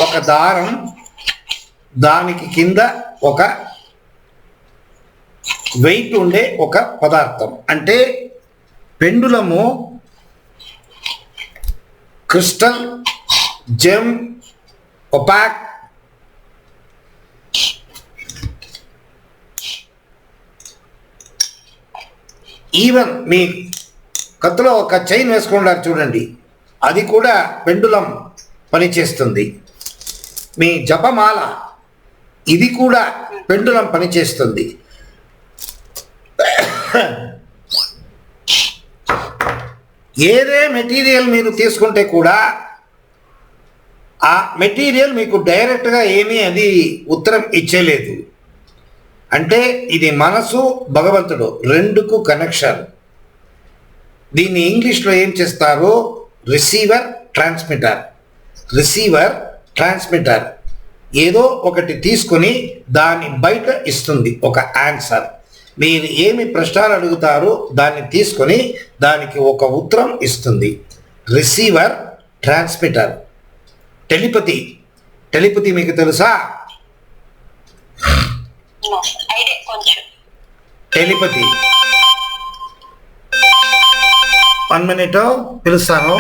ఒక దారం, దానికి కింద ఒక వెయిట్ ఉండే ఒక పదార్థం. అంటే పెండులము క్రిస్టల్, జెమ్, ఒపాక్, ఈవెన్ మీ కత్తులో ఒక చైన్ వేసుకుంటారు చూడండి, అది కూడా పెండులం పనిచేస్తుంది. మీ జపమాల, ఇది కూడా పెండులం పనిచేస్తుంది. ఏదే మెటీరియల్ మీరు తీసుకుంటే కూడా ఆ మెటీరియల్ మీకు డైరెక్ట్గా ఏమీ అది ఉత్తరం ఇచ్చేలేదు. అంటే ఇది మనసు, భగవంతుడు రెండుకు కనెక్షన్. దీన్ని ఇంగ్లీష్లో ఏం చేస్తారు? Receiver, transmitter. రిసీవర్, ట్రాన్స్మిటర్ ఏదో ఒకటి తీసుకొని దాన్ని బయట ఇస్తుంది ఒక ఆన్సర్. మీరు ఏమి ప్రశ్నలు అడుగుతారో దాన్ని తీసుకొని దానికి ఒక ఉత్తరం ఇస్తుంది. Receiver, transmitter. టెలిపతి, టెలిపతి మీకు తెలుసా? టెలిపతి 1 minute పిలుస్తాను.